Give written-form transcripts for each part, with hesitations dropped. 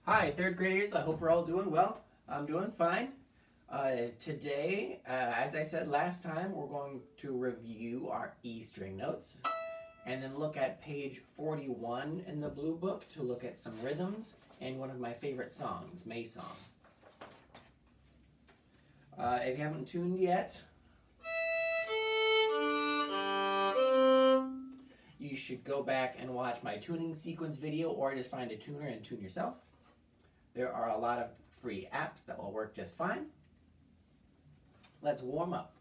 Hi, third graders. I hope we're all doing well. I'm doing fine. Today, as I said last time, we're going to review our E string notes and then look at page 41 in the blue book to look at some rhythms and one of my favorite songs, May Song. If you haven't tuned yet, you should go back and watch my tuning sequence video or just find a tuner and tune yourself. There are a lot of free apps that will work just fine. Let's warm up.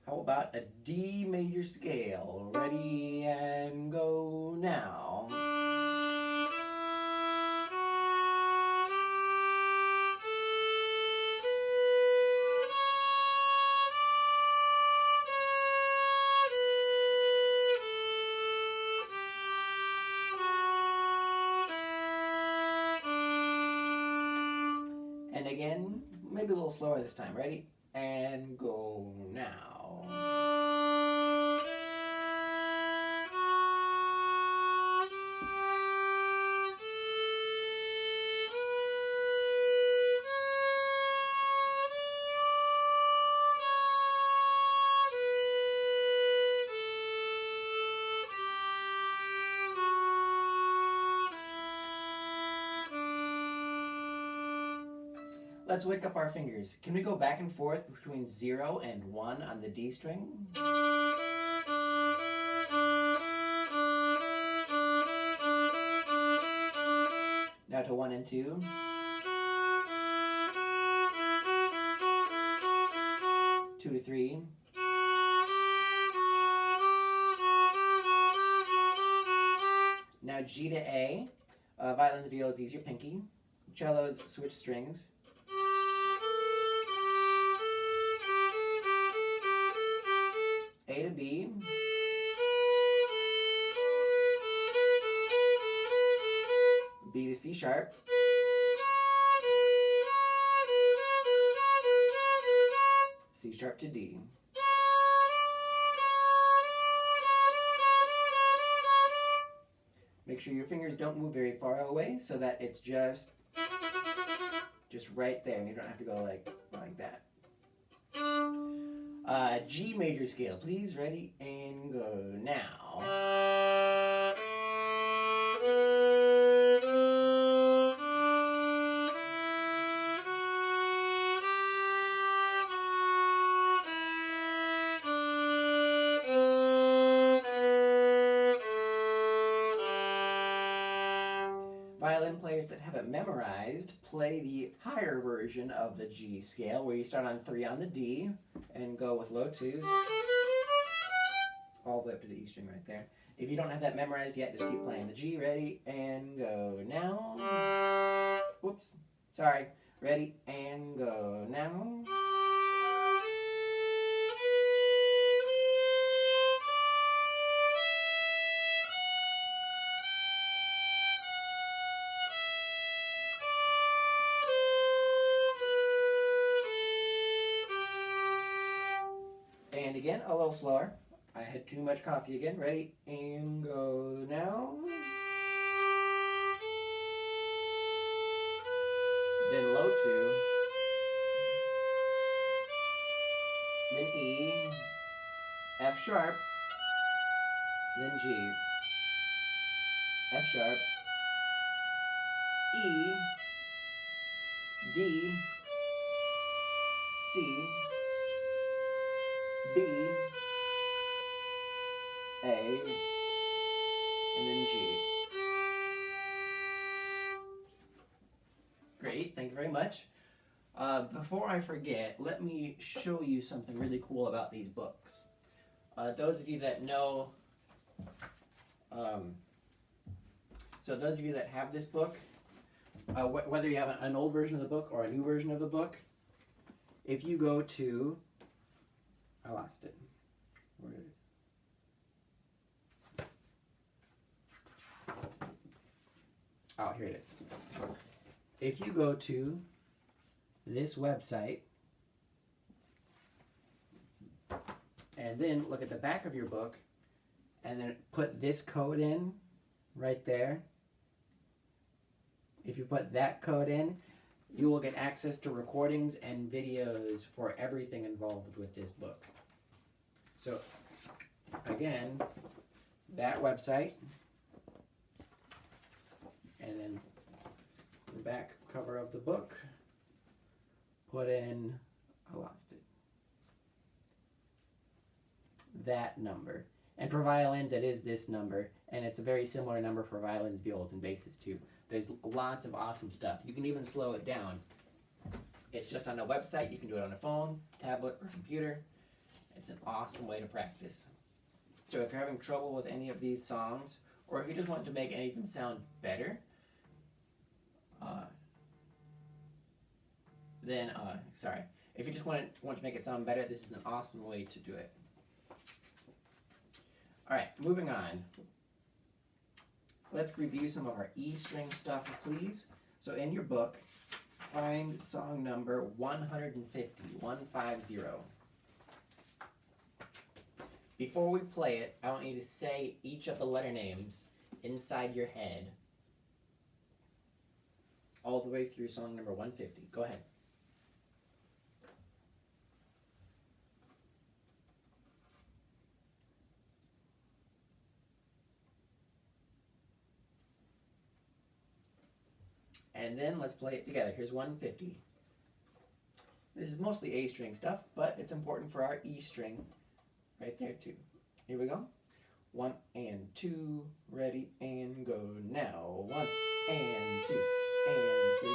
How about a D major scale? Ready and go now. And again, maybe a little slower this time. Ready? And go now. Let's wake up our fingers. Can we go back and forth between 0 and 1 on the D string? Now to 1 and 2. Two to 3. Now G to A. Violins and violas, use your pinky. Cellos, switch strings. A to B. B to C sharp. C sharp to D. Make sure your fingers don't move very far away so that it's just right there and you don't have to go like that. G major scale, please. Ready and go now. Violin players that have it memorized play the higher version of the G scale where you start on 3 on the D and go with low 2s all the way up to the E string right there. If you don't have that memorized yet, just keep playing the G. Ready and go now. Whoops, sorry. Ready and go now. And again, a little slower. I had too much coffee again. Ready and go now. Then low 2. Then E. F sharp. Then G. F sharp. E. D. C. B, A, and then G. Great, thank you very much. Before I forget, let me show you something really cool about these books. Those of you that know, so those of you that have this book, whether you have an old version of the book or a new version of the book, if you go to, I lost it. Where did it? Oh, here it is. If you go to this website and then look at the back of your book and then put this code in right there, If you put that code in, you will get access to recordings and videos for everything involved with this book. So, again, that website, and then the back cover of the book, put in, I lost it, that number. And for violins, it is this number, and it's a very similar number for violins, violas, and basses too. There's lots of awesome stuff. You can even slow it down. It's just on a website. You can do it on a phone, tablet, or computer. It's an awesome way to practice. So if you're having trouble with any of these songs, or if you just want to make anything sound better, if you just want to make it sound better, this is an awesome way to do it. All right, moving on. Let's review some of our E string stuff, please. So in your book, find song number 150, 150. Before we play it, I want you to say each of the letter names inside your head all the way through song number 150. Go ahead. And then let's play it together. Here's 150. This is mostly A string stuff, but it's important for our E string right there too. Here we go. 1 and 2, ready and go now. 1 and 2 and 3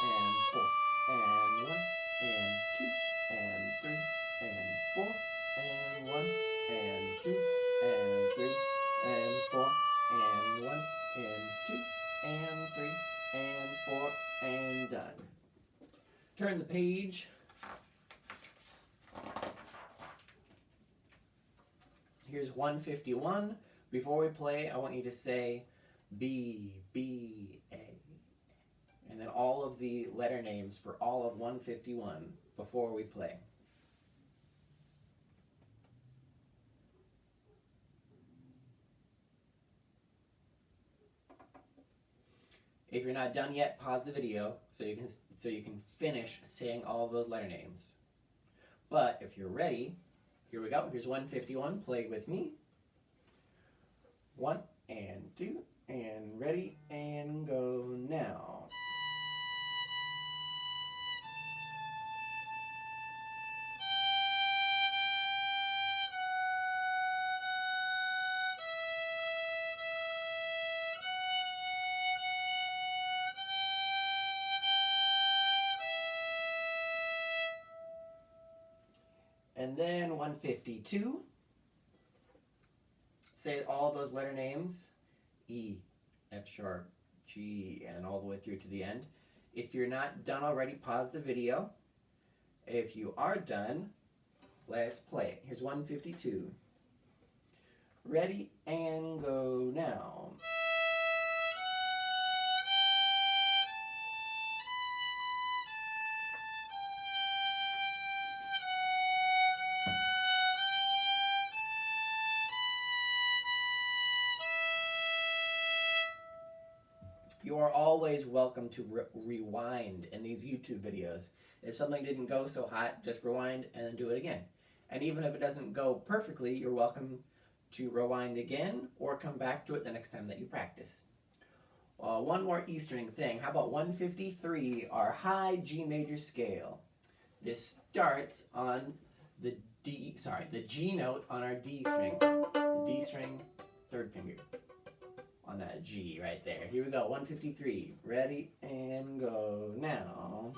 and 4 and 1 and 2 and 3 and 4 and 1 and 2 and 3 and 4 and 1 and 2 and 3 and 4 and done. Turn the page. Here's 151. Before we play, I want you to say B, B, A. And then all of the letter names for all of 151 before we play. If you're not done yet, pause the video so you can finish saying all of those letter names. But if you're ready, here we go. Here's 151. Play with me. 1 and 2 and ready and go now. And then 152. Say all those letter names, E, F sharp, G, and all the way through to the end. If you're not done already, pause the video. If you are done, let's play it. Here's 152. Ready and go now. You are always welcome to rewind in these YouTube videos. If something didn't go so hot, just rewind and then do it again. And even if it doesn't go perfectly, you're welcome to rewind again or come back to it the next time that you practice. One more E string thing. How about 153, our high G major scale? This starts on the G note on our D string. The D string, third finger on that G right there. Here we go, 153. Ready and go now.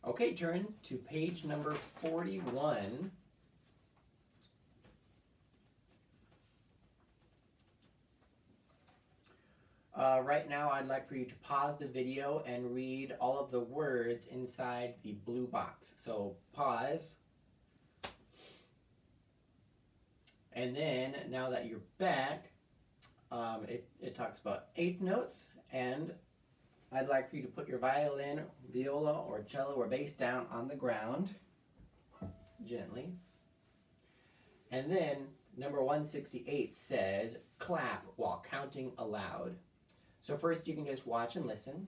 Okay, turn to page number 41. Right now, I'd like for you to pause the video and read all of the words inside the blue box. So pause And then, now that you're back, it talks about eighth notes, and I'd like for you to put your violin, viola, or cello, or bass down on the ground, gently. And then, number 168 says, clap while counting aloud. So first you can just watch and listen.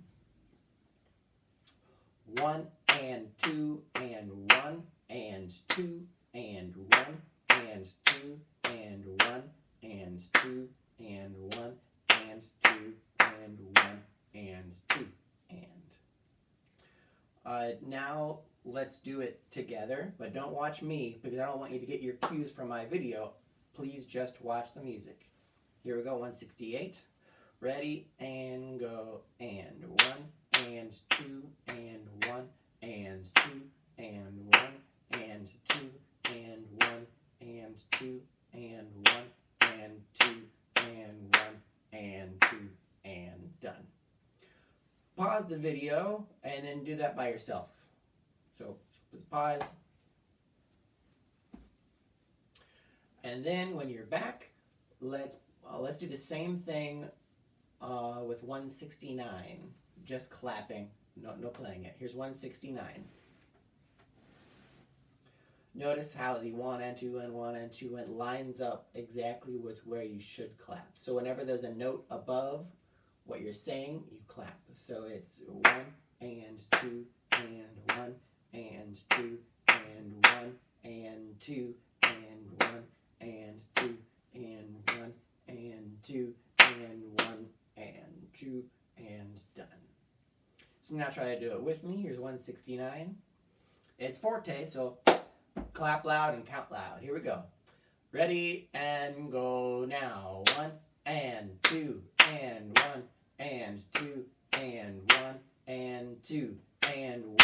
1 and 2 and 1 and 2 and 1 and 2 and 1 and 2 and 1 and 2 and 1 and 2 and. Now let's do it together, but don't watch me because I don't want you to get your cues from my video. Please just watch the music. Here we go, 168. Ready, and go, and 1 and 2 and 1 and 2 and 1 and 2 and 1 and 2 and 1 and 2 and 1 and 2 and done. Pause the video and then do that by yourself. So pause. And then when you're back, let's do the same thing with 169. Just clapping, no playing it. Here's 169. Notice how the 1 and 2 and 1 and 2 and lines up exactly with where you should clap. So whenever there's a note above what you're saying, you clap. So it's 1 and 2 and 1 and 2 and 1 and 2 and 1 and 2 and 1 and 2 and 1 and 2 and done. So now try to do it with me. Here's 169. It's forte, so clap loud and count loud. Here we go. Ready, and go now. 1 and 2 and 1 and 2 and 1 and 2 and 1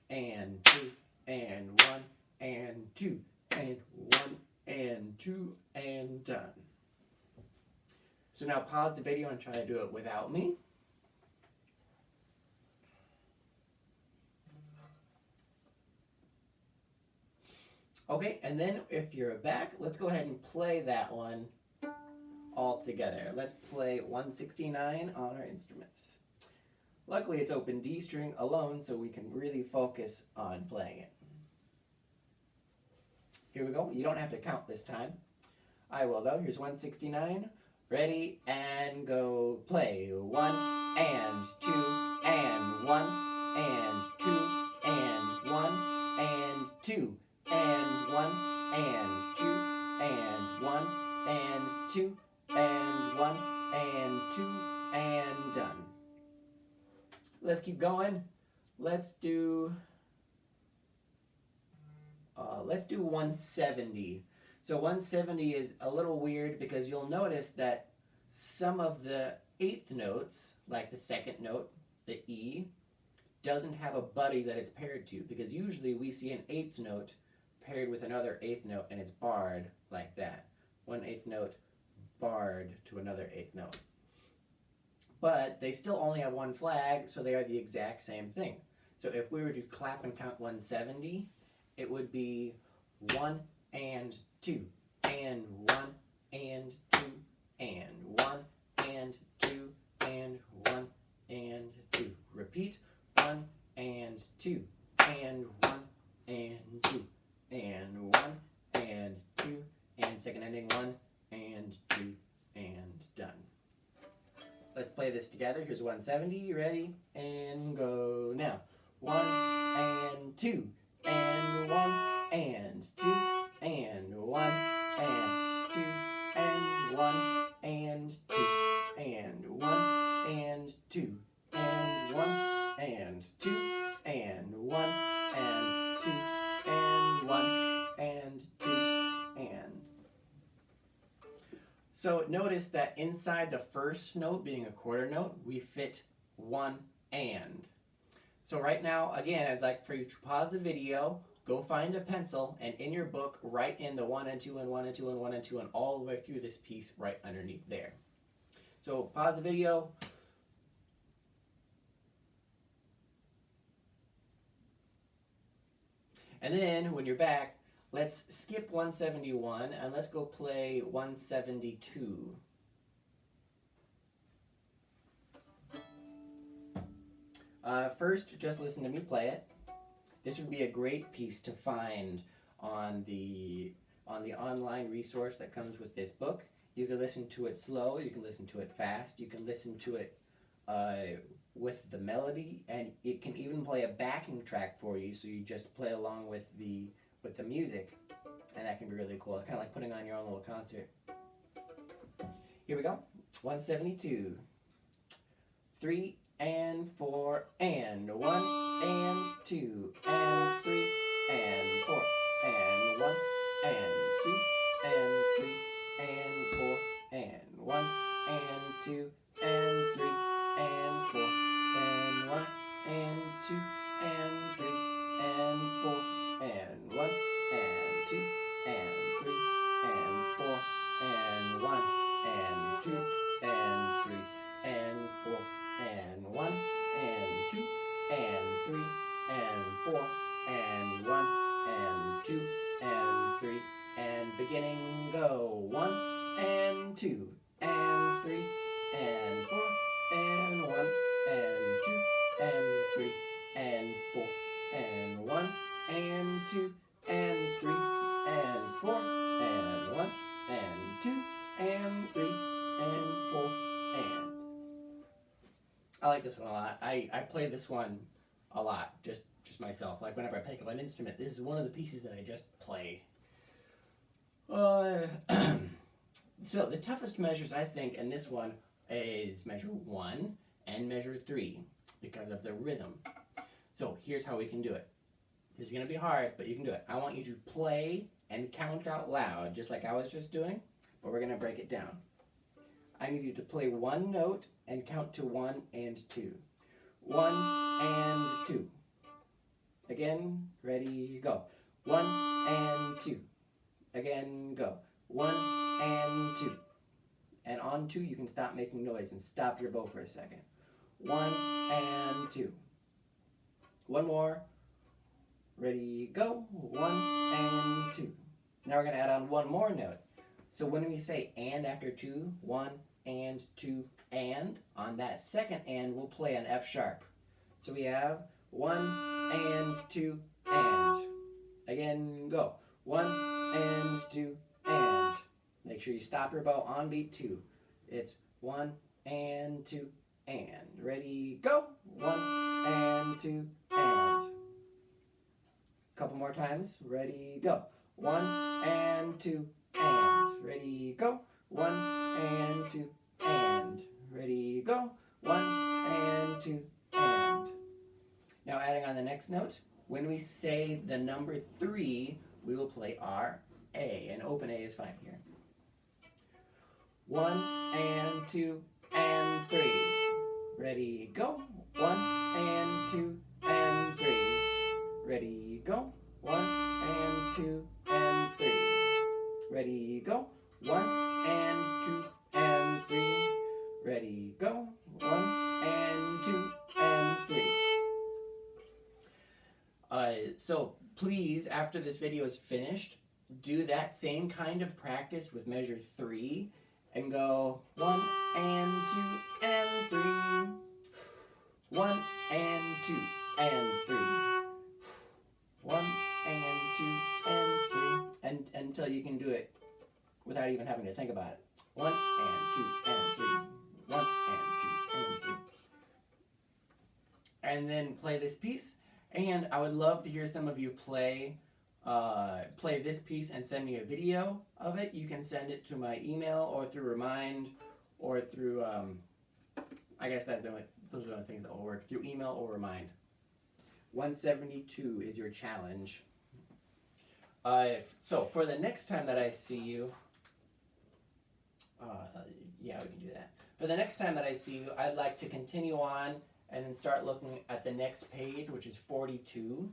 and 2 and 1 and 2 and 1 and 2 and done. So now pause the video and try to do it without me. Okay, and then if you're back, let's go ahead and play that one all together. Let's play 169 on our instruments. Luckily, it's open D string alone, so we can really focus on playing it. Here we go. You don't have to count this time. I will, though. Here's 169. Ready, and go. Play. 1 and 2 and 1 and 2 and 1 and 2 and 1 and 2 and 1 and 2 and 1 and 2 and done. Let's keep going. Let's do 170. So 170 is a little weird because you'll notice that some of the eighth notes, like the second note, the E, doesn't have a buddy that it's paired to, because usually we see an eighth note paired with another eighth note and it's barred like that. One eighth note barred to another eighth note. But they still only have one flag, so they are the exact same thing. So if we were to clap and count 170, it would be 1 and 2 and 1 and 2 and 1 and 2 and 1 and 2. Repeat. 1 and 2 and 1 and 2 and 1 and 2 and second ending 1 and 2 and done. Let's play this together. Here's 170. Ready, and go now. 1 and 2 and 1 and 2 and 1 and 2 and 1 and 2 and 1 and 2 and 1 and 2 and 1 and 2 and 1 and 2 and. So notice that inside the first note, being a quarter note, we fit 1 and. So right now, again, I'd like for you to pause the video, go find a pencil, and in your book, write in the 1 and 2 and 1 and 2 and 1 and 2 and all the way through this piece right underneath there. So pause the video. And then when you're back, Let's skip 171 and let's go play 172. First, just listen to me play it. This would be a great piece to find on the online resource that comes with this book. You can listen to it slow, you can listen to it fast, you can listen to it with the melody, and it can even play a backing track for you, so you just play along with the music, and that can be really cool. It's kind of like putting on your own little concert. Here we go. 172. 3 and 4 and 1 and 2 and 3 and 4 and 1 and 2 and 3 and 4 and 1 and 2 and 3 and 4 and 1 and 2 and 3 and 4 and 1 and 2 and 3 and 4 and 1 and 2 and 3 and 4 and 1 and 2 and 3 and 4 and 1 and 2 and 3 and beginning go. 1 and 2 and 3 and 4 and 1 and 2 and 3 and 4 and 1 and 2 and 3 and 4 and 1 and 2 and 3 and 4 and. I like this one a lot. I play this one a lot, just myself. Like whenever I pick up an instrument, this is one of the pieces that I just play. So the toughest measures, I think, in this one is measure 1 and measure 3 because of the rhythm. So here's how we can do it. This is going to be hard, but you can do it. I want you to play and count out loud, just like I was just doing, but we're going to break it down. I need you to play one note and count to 1 and 2. 1 and 2. Again, ready, go. 1 and 2. Again, go. 1 and 2. And on 2, you can stop making noise and stop your bow for a second. 1 and 2. One more. Ready, go. 1 and 2. Now we're going to add on one more note. So when we say and after 2, 1 and 2 and, on that second and, we'll play an F sharp. So we have 1 and 2 and. Again, go. 1 and 2 and. Make sure you stop your bow on beat 2. It's 1 and 2 and. Ready, go. 1 and 2 and. Couple more times. Ready, go. 1 and 2 and. Ready, go. 1 and 2 and. Ready, go. 1 and 2 and. Now adding on the next note, when we say the number 3, we will play our A, and open A is fine here. 1 and 2 and 3. Ready, go. 1 and 2 and 3. Ready, go. 1 and 2 and 3. Ready, go. 1 and 2 and 3. Ready, go. 1 and 2 and 3. So please, after this video is finished, do that same kind of practice with measure 3 and go 1 and 2 and 3. 1 and 2 and 3. 1 and 2 and 3. And until you can do it without even having to think about it. 1 and 2 and 3. 1 and 2 and 3. And then play this piece. And I would love to hear some of you play this piece and send me a video of it. You can send it to my email or through Remind or through, I guess those are the only things that will work, through email or Remind. 172 is your challenge. So for the next time that I see you, yeah, we can do that. For the next time that I see you, I'd like to continue on and then start looking at the next page, which is 42.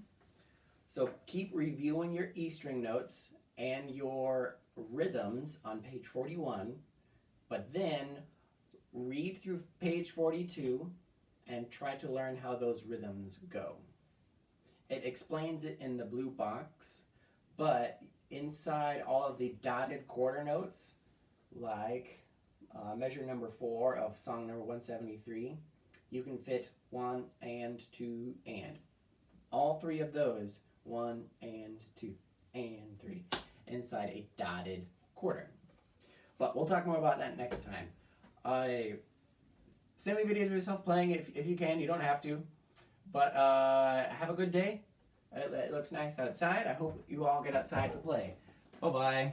So keep reviewing your E string notes and your rhythms on page 41, but then read through page 42 and try to learn how those rhythms go. It explains it in the blue box, but inside all of the dotted quarter notes, like measure number 4 of song number 173, you can fit 1 and 2 and. All 3 of those, 1 and 2 and 3, inside a dotted quarter. But we'll talk more about that next time. Send me videos of yourself playing if you can. You don't have to. But have a good day. It looks nice outside. I hope you all get outside to play. Bye-bye.